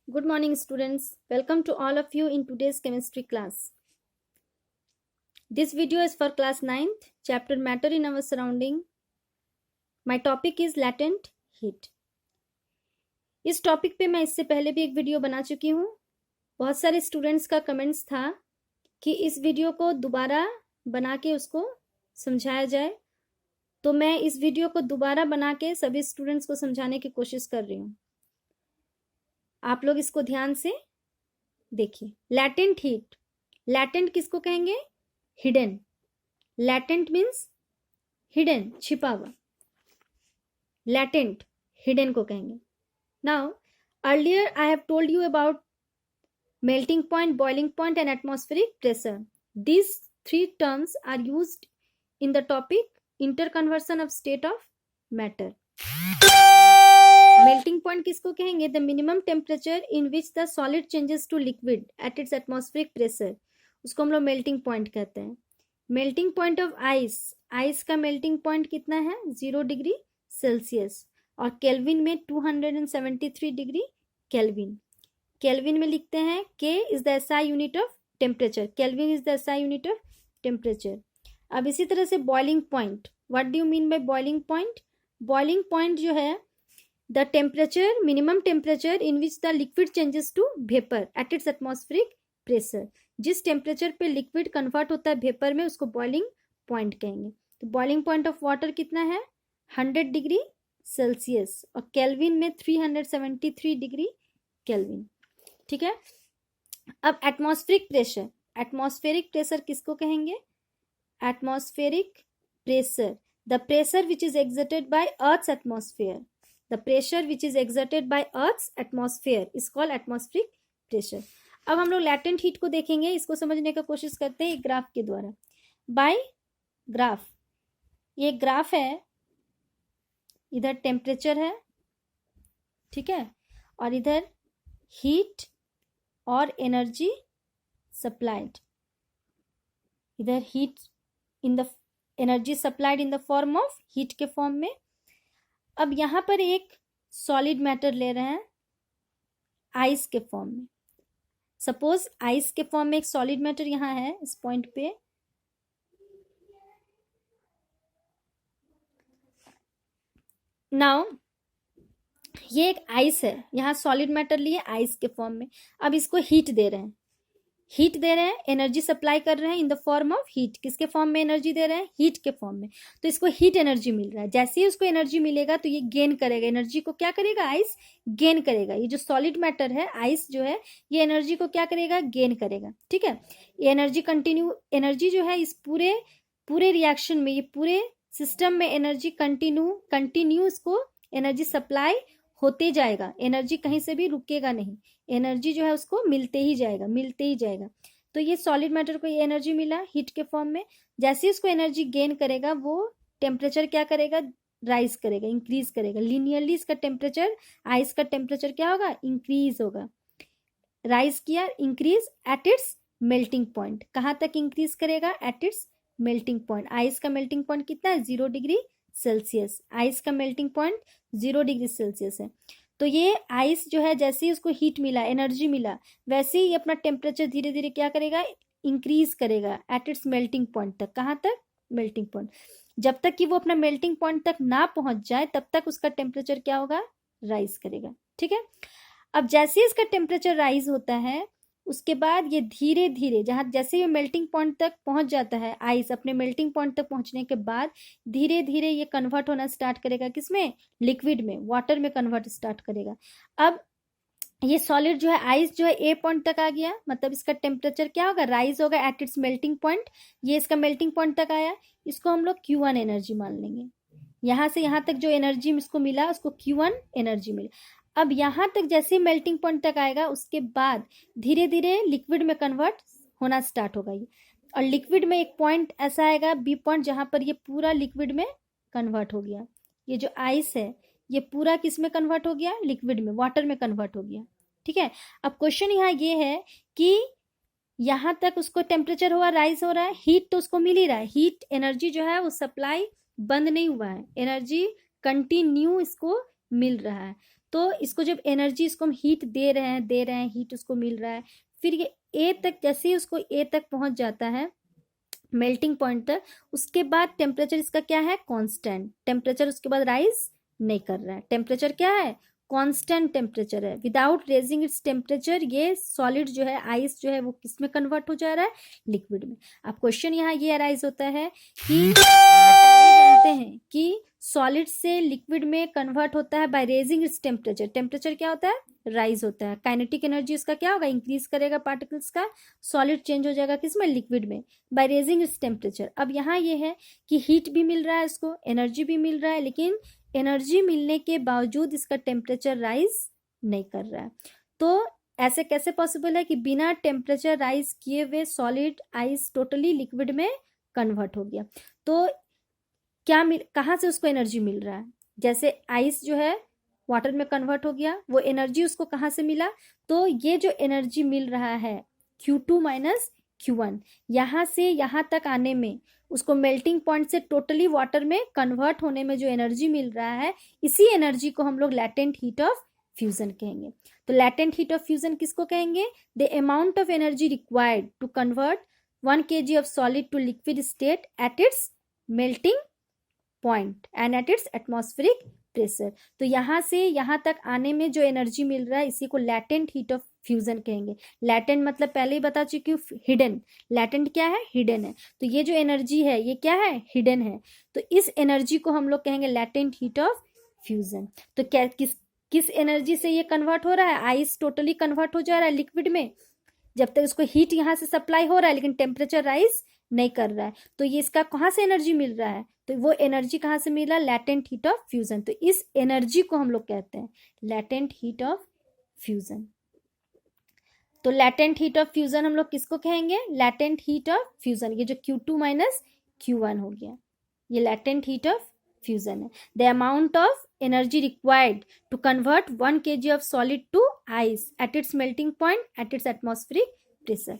Good morning, students. Welcome to all of you in today's chemistry class. This video is for class 9th, chapter Matter in Our Surrounding. My topic is latent heat. इस topic पे मैं इससे पहले भी एक video बना चुकी हूँ. बहुत सारे स्टूडेंट्स का कमेंट्स था कि इस वीडियो को दोबारा बना के उसको समझाया जाए, तो मैं इस वीडियो को दोबारा बना के सभी स्टूडेंट्स को समझाने की कोशिश कर रही हूँ. आप लोग इसको ध्यान से देखिए. लैटेंट हीट, लैटेंट किसको कहेंगे? हिडन. लैटेंट मीन्स हिडन, छिपा हुआ. लैटेंट हिडन को कहेंगे. Now earlier I have told you about melting point, boiling point and atmospheric pressure. these three terms are used in the topic interconversion of state of matter. Melting point किसको कहेंगे? The minimum temperature in which the solid changes to liquid at its atmospheric pressure, उसको हम लोग melting point कहते हैं. Melting point of ice, ice का melting point कितना है? 0 डिग्री सेल्सियस, और केल्विन में 273 डिग्री केल्विन. केल्विन में लिखते हैं के is the SI unit of temperature. Kelvin is the SI unit of temperature. अब इसी तरह से boiling point, what do you mean by boiling point? Boiling point जो है the temperature, minimum temperature in which the liquid changes to vapour at its atmospheric pressure. जिस temperature पे liquid convert होता है वेपर में, उसको बॉइलिंग पॉइंट कहेंगे. तो बॉइलिंग पॉइंट ऑफ वाटर कितना है? 100 डिग्री सेल्सियस, और केल्विन में 373 डिग्री केल्विन. ठीक है. अब एटमॉस्फेरिक प्रेशर, एटमॉस्फेरिक प्रेशर किसको कहेंगे? Atmospheric pressure, the pressure which is exerted by earth's atmosphere. The pressure which is exerted by Earth's atmosphere is called atmospheric pressure. अब हम लोग लैटेंट हीट को देखेंगे. इसको समझने का कोशिश करते हैं एक ग्राफ के द्वारा. बाय ग्राफ, ये ग्राफ है, इधर टेम्परेचर है, ठीक है, और इधर हीट और एनर्जी सप्लाइड. इधर heat in the energy supplied in the form of heat के फॉर्म में. अब यहां पर एक सॉलिड मैटर ले रहे हैं आइस के फॉर्म में. सपोज आइस के फॉर्म में एक सॉलिड मैटर यहां है इस पॉइंट पे. नाउ ये एक आइस है, यहां सॉलिड मैटर लिए आइस के फॉर्म में. अब इसको हीट दे रहे हैं, हीट दे रहे हैं, एनर्जी सप्लाई कर रहे हैं in the form of heat. किसके फॉर्म में एनर्जी दे रहे हैं? हीट के फॉर्म में. तो इसको हीट एनर्जी मिल रहा है. जैसे ही उसको एनर्जी मिलेगा तो ये गेन करेगा. एनर्जी को क्या करेगा? आइस गेन करेगा. ये जो सॉलिड मैटर है, आइस जो है, ये एनर्जी को क्या करेगा? गेन करेगा. ठीक है. ये एनर्जी कंटिन्यू, एनर्जी जो है इस पूरे रिएक्शन में, ये पूरे सिस्टम में एनर्जी कंटिन्यू इसको एनर्जी सप्लाई होते जाएगा. एनर्जी कहीं से भी रुकेगा नहीं. एनर्जी जो है उसको मिलते ही जाएगा, मिलते ही जाएगा. तो ये सॉलिड मैटर को ये एनर्जी मिला हीट के फॉर्म में. जैसे ही उसको एनर्जी गेन करेगा, वो टेम्परेचर क्या करेगा? राइज करेगा, इंक्रीज करेगा. लिनियरली इसका टेम्परेचर, आइस का टेम्परेचर क्या होगा? इंक्रीज होगा. राइज किया, increase at its melting point. कहाँ तक इंक्रीज करेगा? Eight its melting point. Ice का मेल्टिंग पॉइंट कितना है? 0 डिग्री सेल्सियस. आइस का मेल्टिंग पॉइंट 0 डिग्री सेल्सियस है. तो ये आइस जो है, जैसे ही उसको हीट मिला, एनर्जी मिला, वैसे ही अपना टेम्परेचर धीरे धीरे क्या करेगा? इंक्रीज करेगा एट इट्स मेल्टिंग पॉइंट तक. कहाँ तक? Melting point. जब तक कि वो अपना मेल्टिंग पॉइंट तक ना पहुंच जाए, तब तक उसका टेम्परेचर क्या होगा? राइज करेगा. ठीक है. अब जैसे ही इसका टेम्परेचर राइज होता है, उसके बाद ये धीरे धीरे, जैसे ये मेल्टिंग पॉइंट तक पहुंच जाता है, आइस अपने मेल्टिंग पॉइंट तक पहुंचने के बाद धीरे धीरे ये कन्वर्ट होना स्टार्ट करेगा. किसमें? लिक्विड में, वाटर में कन्वर्ट स्टार्ट करेगा. अब ये सॉलिड जो है, आइस जो है, ए पॉइंट तक आ गया, मतलब इसका टेम्परेचर क्या होगा? राइज होगा एट इट्स मेल्टिंग पॉइंट. ये इसका मेल्टिंग पॉइंट तक आया, इसको हम लोग Q1 एनर्जी मान लेंगे. यहां से यहां तक जो एनर्जी इसको मिला, उसको Q1 एनर्जी मिला. अब यहां तक जैसे ही मेल्टिंग पॉइंट तक आएगा, उसके बाद धीरे धीरे लिक्विड में कन्वर्ट होना स्टार्ट होगा ये. और लिक्विड में एक पॉइंट ऐसा आएगा, बी पॉइंट, जहां पर ये पूरा लिक्विड में कन्वर्ट हो गया. ये जो आइस है, ये पूरा किस में कन्वर्ट हो गया? लिक्विड में, वाटर में कन्वर्ट हो गया. ठीक है. अब क्वेश्चन यहाँ ये है कि यहां तक उसको टेम्परेचर हुआ, राइज हो रहा है, हीट तो उसको मिल ही रहा है. हीट एनर्जी जो है वो सप्लाई बंद नहीं हुआ है, एनर्जी कंटिन्यू इसको मिल रहा है. तो इसको जब एनर्जी, इसको हम हीट दे रहे हैं, हीट उसको मिल रहा है, फिर ये ए तक, जैसे ही उसको ए तक पहुंच जाता है मेल्टिंग पॉइंट तक, उसके बाद टेम्परेचर इसका क्या है, कांस्टेंट। टेम्परेचर उसके बाद राइज नहीं कर रहा है, टेम्परेचर क्या है, कांस्टेंट टेम्परेचर है। विदाउट रेजिंग इट्स टेम्परेचर ये सॉलिड जो है, आइस जो है, वो किस में कन्वर्ट हो जा रहा है, लिक्विड में। अब क्वेश्चन यहाँ ये अराइज होता है कि जानते हैं कि सॉलिड से लिक्विड में कन्वर्ट होता है by raising its temperature. Temperature क्या होता है, राइज होता है। काइनेटिक एनर्जी इसका क्या होगा, इंक्रीज करेगा पार्टिकल्स का, सॉलिड चेंज हो जाएगा किसमें, लिक्विड में, बाय रेजिंग इट्स टेम्परेचर। अब यहाँ ये है कि हीट भी मिल रहा है इसको, एनर्जी भी मिल रहा है, लेकिन एनर्जी मिलने के बावजूद इसका टेम्परेचर राइज नहीं कर रहा है। तो ऐसे कैसे पॉसिबल है कि बिना टेम्परेचर राइज किए हुए सॉलिड आइस टोटली लिक्विड में कन्वर्ट हो गया। तो क्या कहाँ से उसको एनर्जी मिल रहा है, जैसे आइस जो है वाटर में कन्वर्ट हो गया, वो एनर्जी उसको कहाँ से मिला, तो ये जो एनर्जी मिल रहा है Q2 माइनस Q1, यहाँ से यहाँ तक आने में, उसको मेल्टिंग पॉइंट से टोटली वाटर में कन्वर्ट होने में जो एनर्जी मिल रहा है, इसी एनर्जी को हम लोग लैटेंट हीट ऑफ फ्यूजन कहेंगे। तो लैटेंट हीट ऑफ फ्यूजन किसको कहेंगे, the amount of energy required to convert 1 kg of solid to liquid state at its melting point and at its atmospheric pressure. तो यहाँ से यहाँ तक आने में जो एनर्जी मिल रहा है, इसी को लैटेंट हीट ऑफ फ्यूजन कहेंगे। लैटेंट मतलब पहले ही बता चुकी हूँ, हिडन। लैटेंट क्या है, हिडन है। तो ये जो एनर्जी है ये क्या है, हिडन है। तो इस एनर्जी को हम लोग कहेंगे लैटेंट हीट ऑफ फ्यूजन। तो क्या किस एनर्जी से ये कन्वर्ट हो रहा है, आइस टोटली कन्वर्ट हो जा रहा है लिक्विड में, जब तक उसको हीट यहाँ से सप्लाई हो रहा है लेकिन टेम्परेचर राइज नहीं कर रहा है। तो ये इसका कहाँ से एनर्जी मिल रहा है, तो वो एनर्जी कहाँ से मिल रहा है, लैटेंट हीट ऑफ फ्यूजन। तो इस एनर्जी को हम लोग कहते हैं लैटेंट हीट ऑफ फ्यूजन। तो लैटेंट हीट ऑफ फ्यूजन हम लोग किसको कहेंगे, लैटेंट हीट ऑफ फ्यूजन। ये जो Q2 माइनस Q1 हो गया, ये लैटेंट हीट ऑफ फ्यूजन है। The amount of energy required to convert 1 kg of solid to ice at its melting point at its atmospheric pressure.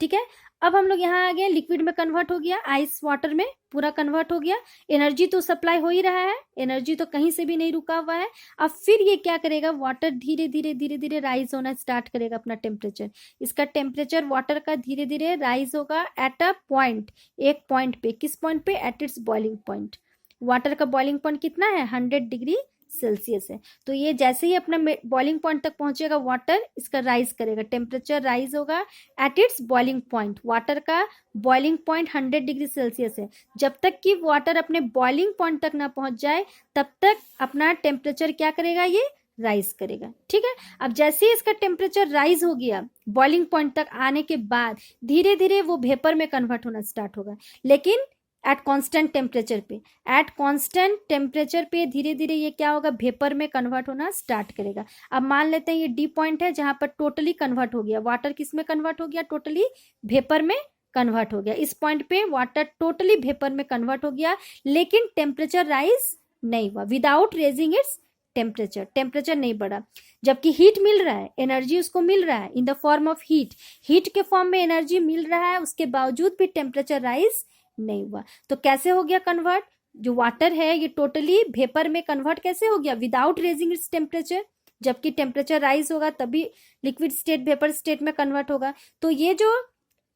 ठीक है, अब हम लोग यहाँ आ गए, लिक्विड में कन्वर्ट हो गया, आइस वाटर में पूरा कन्वर्ट हो गया, एनर्जी तो सप्लाई हो ही रहा है, एनर्जी तो कहीं से भी नहीं रुका हुआ है। अब फिर ये क्या करेगा, वाटर धीरे धीरे राइज होना स्टार्ट करेगा अपना टेम्परेचर। इसका टेम्परेचर वाटर का धीरे धीरे राइज होगा एट अ पॉइंट, एक पॉइंट पे। किस पॉइंट पे, eight its boiling point. Water का बॉइलिंग पॉइंट कितना है, 100 डिग्री सेल्सियस है। तो ये जैसे ही अपना बॉइलिंग पॉइंट तक पहुंचेगा वाटर, इसका राइज करेगा, टेम्परेचर राइज होगा eight its boiling point. Water का बॉइलिंग पॉइंट 100 डिग्री सेल्सियस है। जब तक कि वाटर अपने बॉइलिंग पॉइंट तक ना पहुंच जाए तब तक अपना टेम्परेचर क्या करेगा, ये राइज करेगा। ठीक है, अब जैसे ही इसका टेम्परेचर राइज हो गया बॉइलिंग पॉइंट तक आने के बाद, धीरे धीरे वो वेपर में कन्वर्ट होना स्टार्ट होगा, लेकिन एट कांस्टेंट टेम्परेचर पे। एट कांस्टेंट टेम्परेचर पे धीरे धीरे ये क्या होगा, वेपर में कन्वर्ट होना स्टार्ट करेगा। अब मान लेते हैं ये डी पॉइंट है जहां पर टोटली कन्वर्ट हो गया, वाटर किस में कन्वर्ट हो गया, टोटली वेपर में कन्वर्ट हो गया। इस पॉइंट पे वाटर टोटली वेपर में कन्वर्ट हो गया, लेकिन टेम्परेचर राइज नहीं हुआ, without raising its temperature. Temperature नहीं बढ़ा, जबकि हीट मिल रहा है, एनर्जी उसको मिल रहा है in the form of heat. Heat के फॉर्म में एनर्जी मिल रहा है, उसके बावजूद भी टेम्परेचर राइज नहीं हुआ। तो कैसे हो गया कन्वर्ट, जो वाटर है ये टोटली वेपर में कन्वर्ट कैसे हो गया, विदाउट रेजिंग इट्स टेम्परेचर। जबकि टेम्परेचर राइज होगा तभी लिक्विड स्टेट वेपर स्टेट में कन्वर्ट होगा। तो ये जो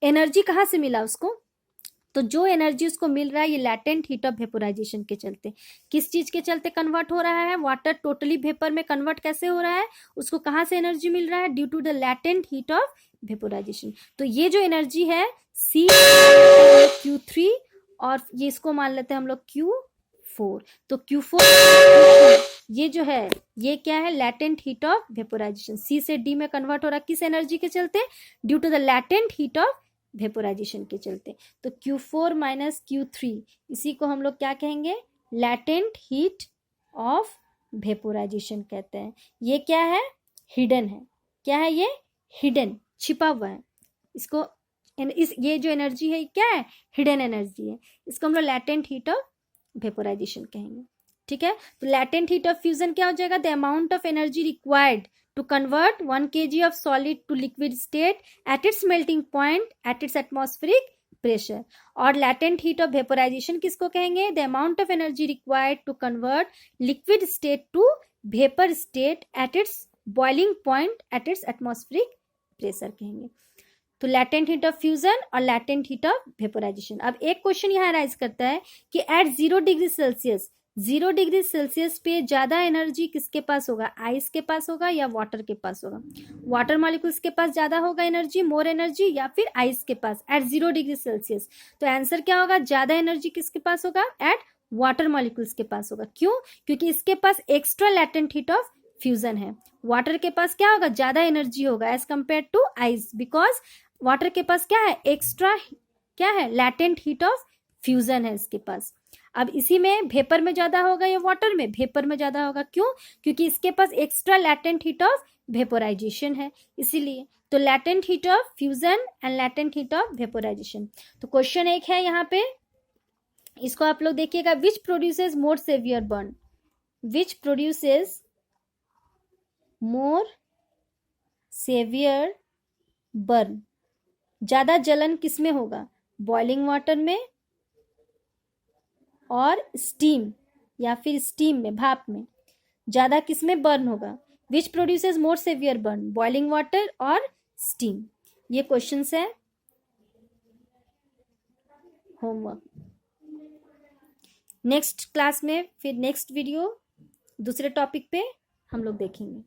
एनर्जी कहाँ से मिला उसको, तो जो एनर्जी उसको मिल रहा है ये लैटेंट हीट ऑफ वेपोराइजेशन के चलते। किस चीज के चलते कन्वर्ट हो रहा है, वाटर टोटली वेपर में कन्वर्ट कैसे हो रहा है, उसको कहाँ से एनर्जी मिल रहा है, due to the latent heat of vaporisation. तो ये जो एनर्जी है C Q3 और ये इसको मान लेते हैं हम लोग Q4। तो Q4 ये जो है ये क्या है, latent heat of vaporisation. C से D में कन्वर्ट हो रहा है किस एनर्जी के चलते, due to the latent heat of vaporisation के चलते। तो Q4 माइनस Q3 इसी को हम लोग क्या कहेंगे, लैटेंट हीट ऑफ वेपोराइजेशन कहते हैं। ये क्या है, हिडन है। क्या है ये, हिडन, छिपा हुआ है। इसको ये जो एनर्जी है क्या है, हिडन एनर्जी है। इसको हम लोग लैटेंट हीट ऑफ वेपोराइजेशन कहेंगे। ठीक है, तो लैटेंट हीट ऑफ फ्यूजन क्या हो जाएगा, the amount of energy required to convert 1 kg of solid to liquid state at its melting point at its atmospheric pressure। और latent heat of vaporization किसको कहेंगे, the amount of energy required to convert liquid state to vapour state at its boiling point at its atmospheric pressure कहेंगे। तो latent heat of fusion और latent heat of vaporisation. अब एक question यहाँ rise करता है कि at 0 degree Celsius, 0 degree Celsius पे ज्यादा एनर्जी किसके पास होगा, आइस के पास होगा या वाटर के पास होगा? वाटर मॉलिक्यूल्स के पास ज्यादा होगा एनर्जी, मोर एनर्जी, या फिर आइस के पास एट 0 डिग्री सेल्सियस? तो आंसर क्या होगा, ज्यादा एनर्जी किसके पास होगा, एट वाटर मॉलिक्यूल्स के पास होगा। क्यों? क्योंकि इसके पास extra latent heat of fusion है। वाटर के पास क्या होगा, ज्यादा एनर्जी होगा as compare to ice, because water के पास क्या है, एक्स्ट्रा क्या है, लैटेंट हीट ऑफ फ्यूजन है इसके पास। अब इसी में वेपर में ज्यादा होगा या वाटर में, वेपर में ज्यादा होगा। क्यों? क्योंकि इसके पास extra latent heat of vaporisation है, इसीलिए। तो latent heat of fusion and latent heat of vaporisation. तो क्वेश्चन एक है यहाँ पे, इसको आप लोग देखिएगा, which produces more severe burn, which produces more severe burn, ज्यादा जलन किसमें होगा, बॉइलिंग वाटर में और स्टीम, या फिर स्टीम में, भाप में, ज्यादा किसमें बर्न होगा? Which produces more severe burn, boiling water और स्टीम। ये क्वेश्चंस है होमवर्क। नेक्स्ट क्लास में फिर नेक्स्ट वीडियो दूसरे टॉपिक पे हम लोग देखेंगे।